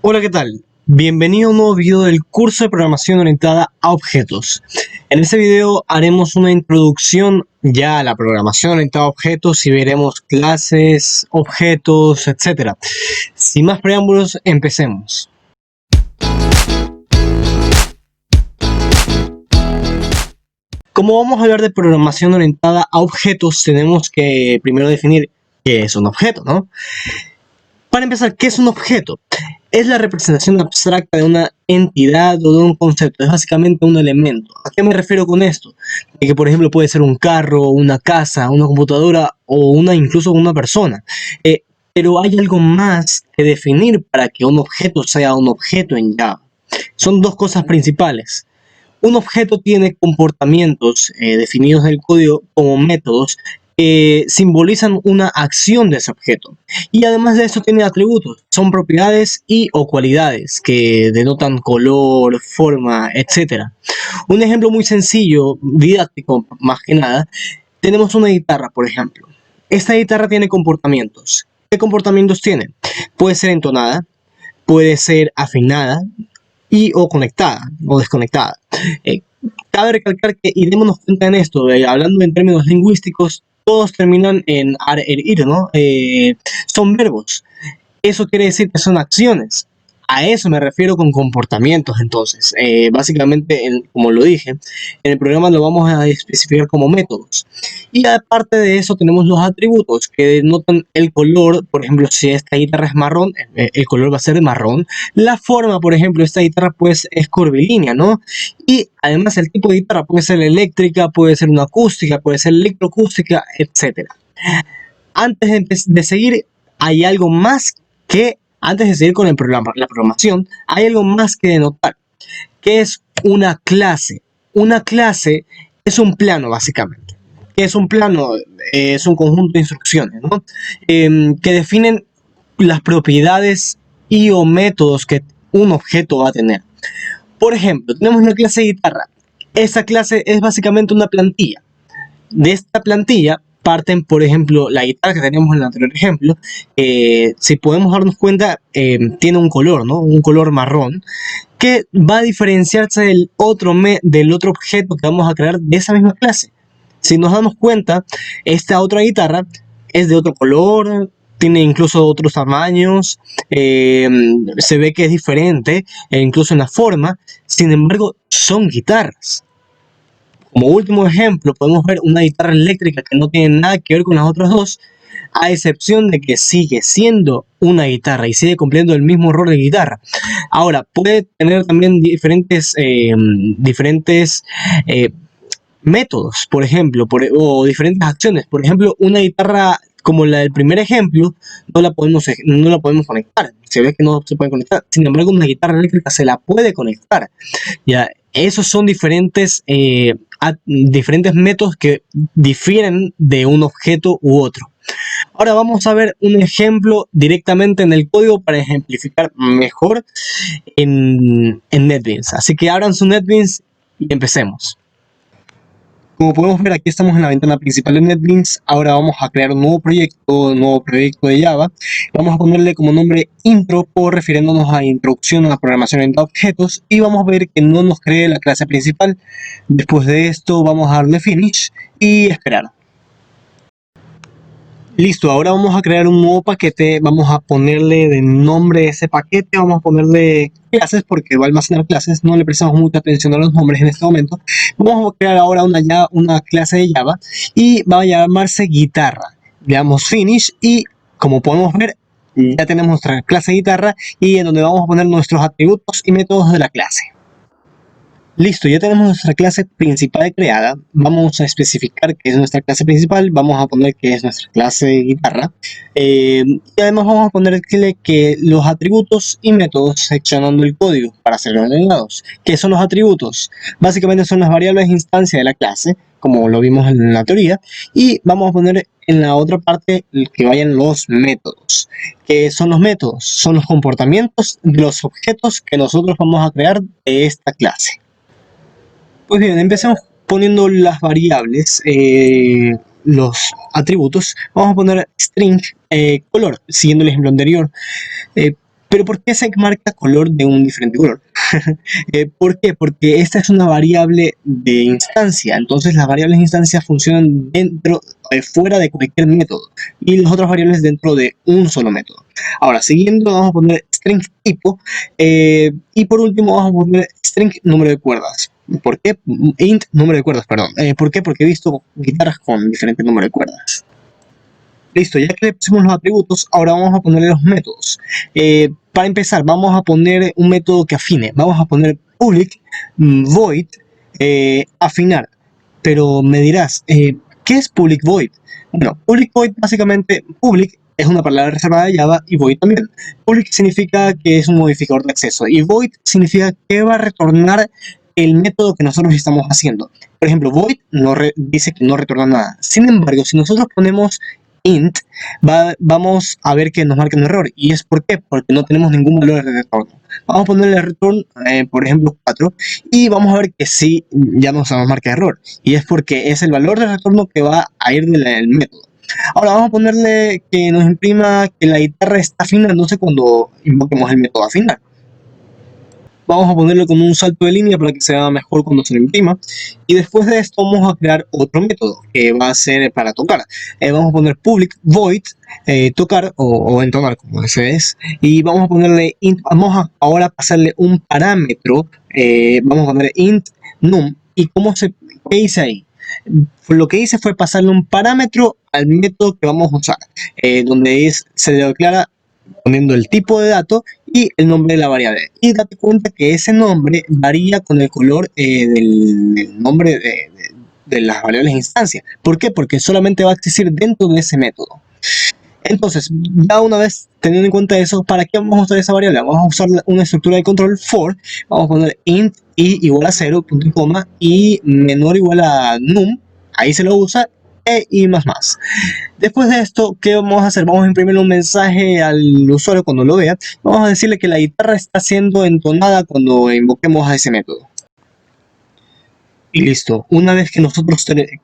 Hola, ¿qué tal? Bienvenido a un nuevo video del curso de programación orientada a objetos. En este video haremos una introducción ya a la programación orientada a objetos y veremos clases, objetos, etc. Sin más preámbulos, empecemos. Como vamos a hablar de programación orientada a objetos, tenemos que primero definir qué es un objeto, ¿no? Para empezar, ¿qué es un objeto? Es la representación abstracta de una entidad o de un concepto, es básicamente un elemento. ¿A qué me refiero con esto? De que, por ejemplo, puede ser un carro, una casa, una computadora o incluso una persona. Pero hay algo más que definir para que un objeto sea un objeto en Java. Son dos cosas principales. Un objeto tiene comportamientos definidos en el código como métodos que simbolizan una acción de ese objeto. Y además de eso tiene atributos, son propiedades y o cualidades que denotan color, forma, etc. Un ejemplo muy sencillo, didáctico más que nada, tenemos una guitarra, por ejemplo. Esta guitarra tiene comportamientos. ¿Qué comportamientos tiene? Puede ser entonada, puede ser afinada, y o conectada o desconectada. Eh, Cabe recalcar que, y démonos cuenta en esto, hablando en términos lingüísticos, todos terminan en ar, er, ir, ¿no? Son verbos. Eso quiere decir que son acciones. A eso me refiero con comportamientos, entonces. Básicamente, como lo dije, en el programa lo vamos a especificar como métodos. Y aparte de eso, tenemos los atributos que denotan el color. Por ejemplo, si esta guitarra es marrón, el color va a ser de marrón. La forma, por ejemplo, esta guitarra pues es curvilínea, ¿no? Y además el tipo de guitarra puede ser eléctrica, puede ser una acústica, puede ser electroacústica, etcétera. Antes de seguir, hay algo más que, antes de seguir con la programación, hay algo más que denotar, que es una clase. Una clase es un plano, básicamente. ¿Qué es un plano? Es un conjunto de instrucciones, ¿no? Que definen las propiedades y o métodos que un objeto va a tener. Por ejemplo, tenemos una clase de guitarra. Esa clase es básicamente una plantilla. De esta plantilla parten, por ejemplo, la guitarra que teníamos en el anterior ejemplo. Si podemos darnos cuenta, tiene un color, ¿no? Un color marrón, que va a diferenciarse del otro objeto que vamos a crear de esa misma clase. Si nos damos cuenta, esta otra guitarra es de otro color, tiene incluso otros tamaños, se ve que es diferente, incluso en la forma. Sin embargo, son guitarras. Como último ejemplo, podemos ver una guitarra eléctrica que no tiene nada que ver con las otras dos, a excepción de que sigue siendo una guitarra y sigue cumpliendo el mismo rol de guitarra. Ahora, puede tener también diferentes métodos, por ejemplo, o diferentes acciones. Por ejemplo, una guitarra como la del primer ejemplo, no la podemos conectar. Se ve que no se puede conectar. Sin embargo, una guitarra eléctrica se la puede conectar. Ya, esos son diferentes métodos que difieren de un objeto u otro. Ahora vamos a ver un ejemplo directamente en el código para ejemplificar mejor en NetBeans. Así que abran su NetBeans y empecemos. Como podemos ver, aquí estamos en la ventana principal de NetBeans. Ahora vamos a crear un nuevo proyecto de Java. Vamos a ponerle como nombre intro refiriéndonos a introducción a la programación orientada a objetos, y vamos a ver que no nos cree la clase principal. Después de esto vamos a darle finish y esperar. Listo, ahora vamos a crear un nuevo paquete. Vamos a ponerle de nombre a ese paquete, vamos a ponerle clases porque va a almacenar clases. No le prestamos mucha atención a los nombres en este momento. Vamos a crear ahora una clase de Java y va a llamarse guitarra. Le damos finish y, como podemos ver, ya tenemos nuestra clase de guitarra, y en donde vamos a poner nuestros atributos y métodos de la clase. Listo, ya tenemos nuestra clase principal creada. Vamos a especificar qué es nuestra clase principal. Vamos a poner que es nuestra clase de guitarra. Y además vamos a ponerle que los atributos y métodos seccionando el código para ser ordenados. ¿Qué son los atributos? Básicamente son las variables de instancia de la clase, como lo vimos en la teoría. Y vamos a poner en la otra parte que vayan los métodos. ¿Qué son los métodos? Son los comportamientos de los objetos que nosotros vamos a crear de esta clase. Pues bien, empecemos poniendo las variables, los atributos. Vamos a poner string color, siguiendo el ejemplo anterior. Pero ¿por qué se marca color de un diferente color? ¿Por qué? Porque esta es una variable de instancia, entonces las variables de instancia funcionan fuera de cualquier método y las otras variables dentro de un solo método. Ahora, siguiendo, vamos a poner string tipo y por último vamos a poner string número de cuerdas. ¿Por qué? Int número de cuerdas, perdón. ¿Por qué? Porque he visto guitarras con diferente número de cuerdas. Listo, ya que le pusimos los atributos, ahora vamos a ponerle los métodos. Para empezar, vamos a poner un método que afine. Vamos a poner public void afinar. Pero me dirás, ¿qué es public void? Bueno, public void básicamente, public es una palabra reservada de Java y void también. Public significa que es un modificador de acceso y void significa que va a retornar el método que nosotros estamos haciendo. Por ejemplo, void dice que no retorna nada. Sin embargo, si nosotros ponemos int, vamos a ver que nos marca un error. ¿Y es por qué? Porque no tenemos ningún valor de retorno. Vamos a ponerle return, por ejemplo, 4, y vamos a ver que sí, ya nos marca error. Y es porque es el valor de retorno que va a ir del método. Ahora vamos a ponerle que nos imprima que la guitarra está afinándose cuando invoquemos el método afinar. Vamos a ponerlo con un salto de línea para que se vea mejor cuando se lo imprima. Y después de esto vamos a crear otro método que va a ser para tocar. Vamos a poner public void tocar o entonar, como ese es. Y vamos a ponerle int, vamos a ahora pasarle un parámetro. Vamos a poner int num. ¿Y qué hice ahí? Lo que hice fue pasarle un parámetro al método que vamos a usar, donde se le declara poniendo el tipo de dato y el nombre de la variable. Y date cuenta que ese nombre varía con el color del nombre de las variables de instancia. ¿Por qué? Porque solamente va a existir dentro de ese método. Entonces, ya una vez teniendo en cuenta eso, ¿para qué vamos a usar esa variable? Vamos a usar una estructura de control for, vamos a poner int i igual a 0, punto y coma, y menor o igual a num, ahí se lo usa, y más. Después de esto, ¿qué vamos a hacer? Vamos a imprimir un mensaje al usuario cuando lo vea. Vamos a decirle que la guitarra está siendo entonada cuando invoquemos a ese método. Y listo. Una vez que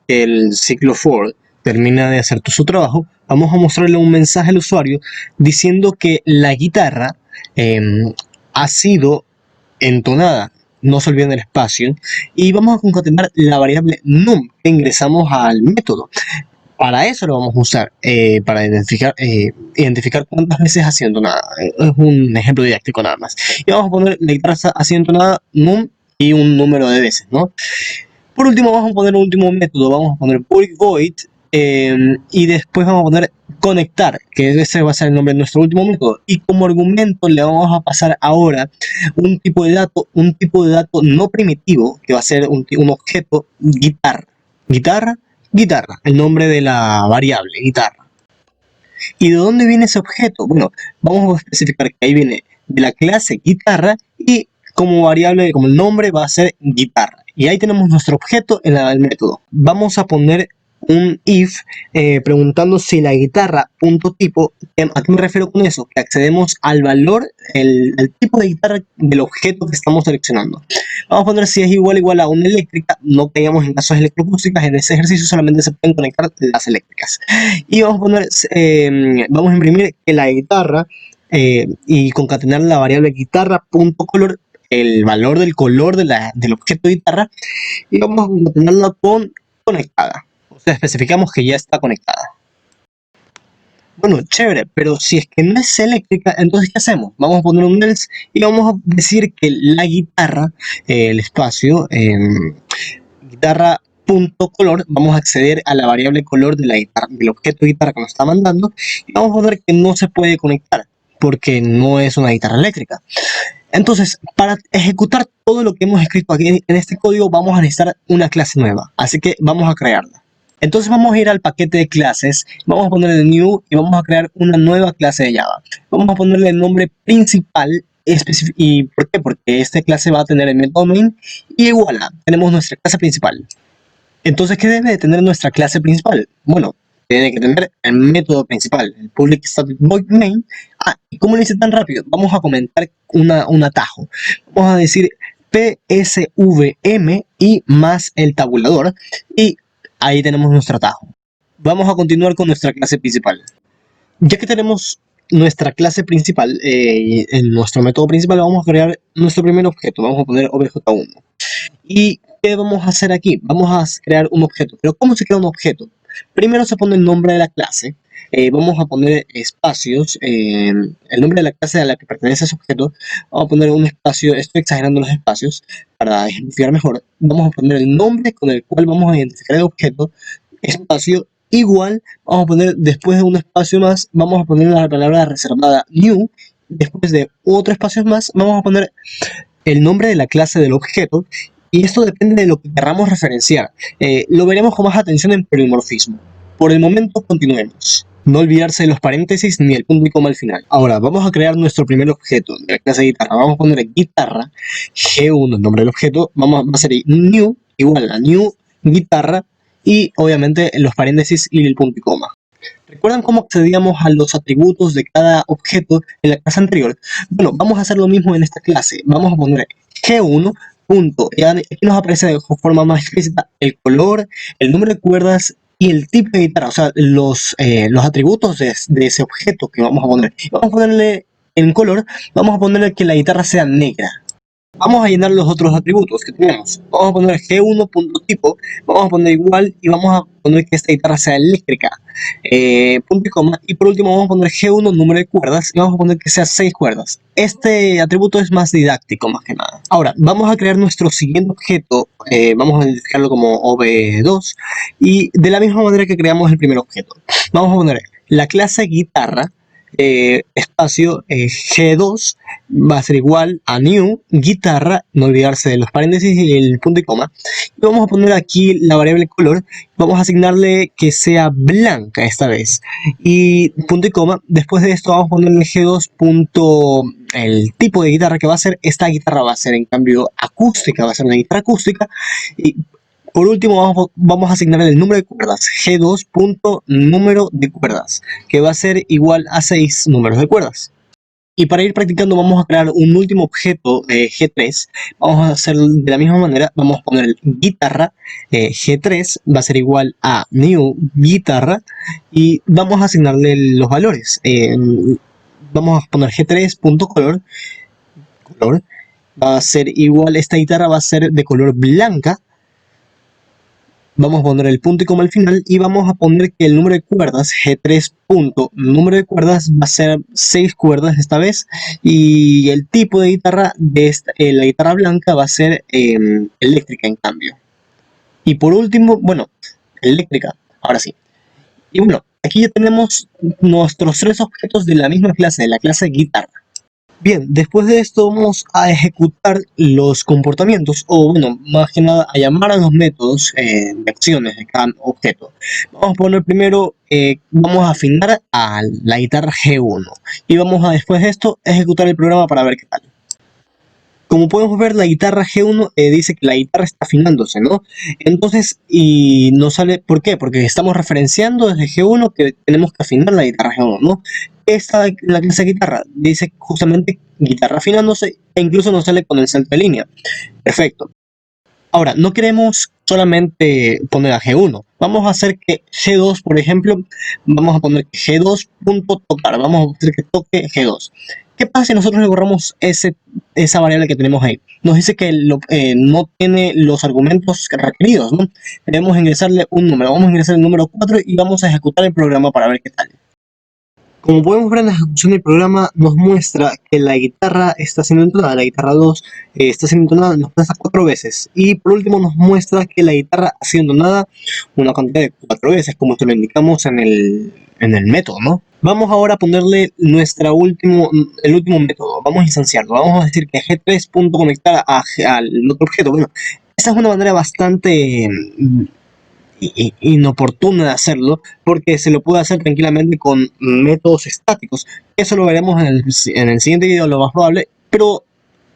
que el ciclo for termina de hacer su trabajo, vamos a mostrarle un mensaje al usuario diciendo que la guitarra ha sido entonada. No se olviden del espacio. Y vamos a concatenar la variable num que ingresamos al método. Para eso lo vamos a usar, para identificar cuántas veces haciendo nada. Es un ejemplo didáctico nada más. Y vamos a poner la guitarra haciendo nada num y un número de veces, ¿no? Por último vamos a poner un último método, vamos a poner public void y después vamos a poner conectar, que ese va a ser el nombre de nuestro último método. Y como argumento le vamos a pasar ahora un tipo de dato no primitivo, que va a ser un objeto guitarra, el nombre de la variable, guitarra. ¿Y de dónde viene ese objeto? Bueno, vamos a especificar que ahí viene de la clase guitarra y como variable, como el nombre va a ser guitarra. Y ahí tenemos nuestro objeto en el método. Vamos a poner un if preguntando si la guitarra punto tipo, ¿a qué me refiero con eso? Que accedemos al valor, el tipo de guitarra del objeto que estamos seleccionando. Vamos a poner si es igual a una eléctrica, no caigamos en casos electroacústicas, en ese ejercicio solamente se pueden conectar las eléctricas. Y vamos a poner, vamos a imprimir que la guitarra y concatenar la variable guitarra.color, el valor del color del objeto guitarra, y vamos a concatenarla con conectada. O sea, especificamos que ya está conectada. Bueno, chévere, pero si es que no es eléctrica, entonces ¿qué hacemos? Vamos a poner un else y vamos a decir que la guitarra, el espacio, guitarra.color, vamos a acceder a la variable color de la guitarra, del objeto guitarra que nos está mandando, y vamos a poner que no se puede conectar, porque no es una guitarra eléctrica. Entonces, para ejecutar todo lo que hemos escrito aquí en este código, vamos a necesitar una clase nueva, así que vamos a crearla. Entonces vamos a ir al paquete de clases, vamos a ponerle new y vamos a crear una nueva clase de Java. Vamos a ponerle el nombre principal. ¿Y por qué? Porque esta clase va a tener el método main y voilà, tenemos nuestra clase principal. Entonces, ¿qué debe de tener nuestra clase principal? Bueno, tiene que tener el método principal, el public static void main. ¿Y cómo lo hice tan rápido? Vamos a comentar un atajo. Vamos a decir psvm y más el tabulador y ahí tenemos nuestro atajo. Vamos a continuar con nuestra clase principal. Ya que tenemos nuestra clase principal, en nuestro método principal vamos a crear nuestro primer objeto, vamos a poner obj1. ¿Y qué vamos a hacer aquí? Vamos a crear un objeto. ¿Pero cómo se crea un objeto? Primero se pone el nombre de la clase, vamos a poner espacios, el nombre de la clase a la que pertenece ese objeto, vamos a poner un espacio, estoy exagerando los espacios para ejemplificar mejor, vamos a poner el nombre con el cual vamos a identificar el objeto, espacio igual, vamos a poner después de un espacio más, vamos a poner la palabra reservada new, después de otro espacio más, vamos a poner el nombre de la clase del objeto, y esto depende de lo que queramos referenciar. Lo veremos con más atención en polimorfismo. Por el momento, continuemos. No olvidarse de los paréntesis ni el punto y coma al final. Ahora, vamos a crear nuestro primer objeto de la clase de guitarra. Vamos a poner guitarra, G1, el nombre del objeto. Va a ser new, igual a new, guitarra, y obviamente los paréntesis y el punto y coma. ¿Recuerdan cómo accedíamos a los atributos de cada objeto en la clase anterior? Bueno, vamos a hacer lo mismo en esta clase. Vamos a poner G1, punto. Y aquí nos aparece de forma más explícita el color, el número de cuerdas y el tipo de guitarra, o sea, los atributos de ese objeto que vamos a poner. Vamos a ponerle en color, vamos a ponerle que la guitarra sea negra. Vamos a llenar los otros atributos que tenemos. Vamos a poner G1.tipo, vamos a poner igual y vamos a poner que esta guitarra sea eléctrica. Punto y coma. Y por último vamos a poner G1 número de cuerdas y vamos a poner que sea 6 cuerdas. Este atributo es más didáctico más que nada. Ahora, vamos a crear nuestro siguiente objeto. Vamos a identificarlo como OB2 y de la misma manera que creamos el primer objeto. Vamos a poner la clase guitarra, espacio G2 va a ser igual a new guitarra, no olvidarse de los paréntesis y el punto y coma, y vamos a poner aquí la variable color, vamos a asignarle que sea blanca esta vez, y punto y coma. Después de esto vamos a ponerle G2 punto, el tipo de guitarra que va a ser, esta guitarra va a ser en cambio acústica, va a ser una guitarra acústica, y por último vamos a asignarle el número de cuerdas, G2 punto número de cuerdas, que va a ser igual a 6 números de cuerdas. Y para ir practicando vamos a crear un último objeto, G3, vamos a hacer de la misma manera, vamos a poner guitarra, G3 va a ser igual a new guitarra, y vamos a asignarle los valores. Vamos a poner G3.color, color, va a ser igual, esta guitarra va a ser de color blanca. Vamos a poner el punto y coma al final y vamos a poner que el número de cuerdas, G3 punto, número de cuerdas va a ser 6 cuerdas esta vez, y el tipo de guitarra de la guitarra blanca va a ser eléctrica en cambio. Y por último, bueno, eléctrica, ahora sí. Y bueno, aquí ya tenemos nuestros 3 objetos de la misma clase, de la clase guitarra. Bien, después de esto vamos a ejecutar los comportamientos, o bueno, más que nada a llamar a los métodos de acciones de cada objeto. Vamos a poner primero, vamos a afinar a la guitarra G1 y vamos a después de esto ejecutar el programa para ver qué tal. Como podemos ver, la guitarra G1 dice que la guitarra está afinándose, ¿no? Entonces, y nos sale, ¿por qué? Porque estamos referenciando desde G1 que tenemos que afinar la guitarra G1, ¿no? Esta, la clase de guitarra, dice justamente guitarra afinándose e incluso nos sale con el salto de línea. Perfecto. Ahora, no queremos solamente poner a G1. Vamos a hacer que G2, por ejemplo, vamos a poner que G2.tocar. Vamos a hacer que toque G2. ¿Qué pasa si nosotros le borramos esa variable que tenemos ahí? Nos dice que no tiene los argumentos requeridos, ¿no? Debemos ingresarle un número. Vamos a ingresar el número 4 y vamos a ejecutar el programa para ver qué tal. Como podemos ver en la ejecución del programa, nos muestra que la guitarra está siendo entonada, la guitarra 2 está siendo entonada, nos pasa 4 veces. Y por último nos muestra que la guitarra ha sido entonada una cantidad de 4 veces, como esto lo indicamos en el método, ¿no? Vamos ahora a ponerle el último método, vamos a instanciarlo, vamos a decir que G3.conectar al otro objeto. Bueno, esta es una manera bastante inoportuna de hacerlo, porque se lo puede hacer tranquilamente con métodos estáticos. Eso lo veremos en el siguiente video, lo más probable, pero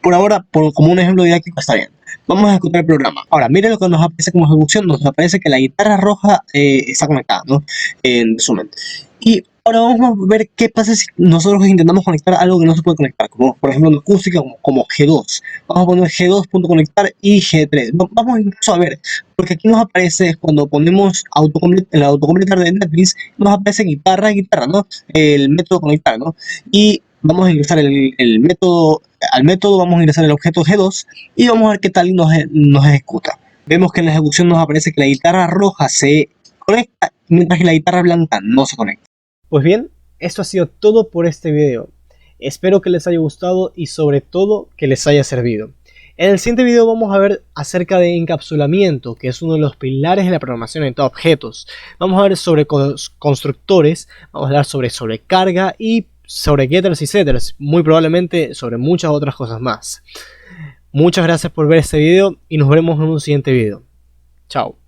por ahora, como un ejemplo didáctico, está bien. Vamos a ejecutar el programa. Ahora, miren lo que nos aparece como ejecución. Nos aparece que la guitarra roja está conectada, ¿no? En resumen. Y Ahora vamos a ver qué pasa si nosotros intentamos conectar algo que no se puede conectar, como por ejemplo una acústica como G2. Vamos a poner G2.conectar y G3. Vamos incluso a ver, porque aquí nos aparece cuando ponemos el autocompletar de NetBeans, nos aparece guitarra, ¿no? El método conectar, ¿no? Y vamos a ingresar el método, al método vamos a ingresar el objeto G2 y vamos a ver qué tal nos ejecuta. Vemos que en la ejecución nos aparece que la guitarra roja se conecta, mientras que la guitarra blanca no se conecta. Pues bien, esto ha sido todo por este video. Espero que les haya gustado y sobre todo que les haya servido. En el siguiente video vamos a ver acerca de encapsulamiento, que es uno de los pilares de la programación orientada a objetos. Vamos a ver sobre constructores, vamos a hablar sobre sobrecarga y sobre getters y setters, muy probablemente sobre muchas otras cosas más. Muchas gracias por ver este video y nos veremos en un siguiente video. Chao.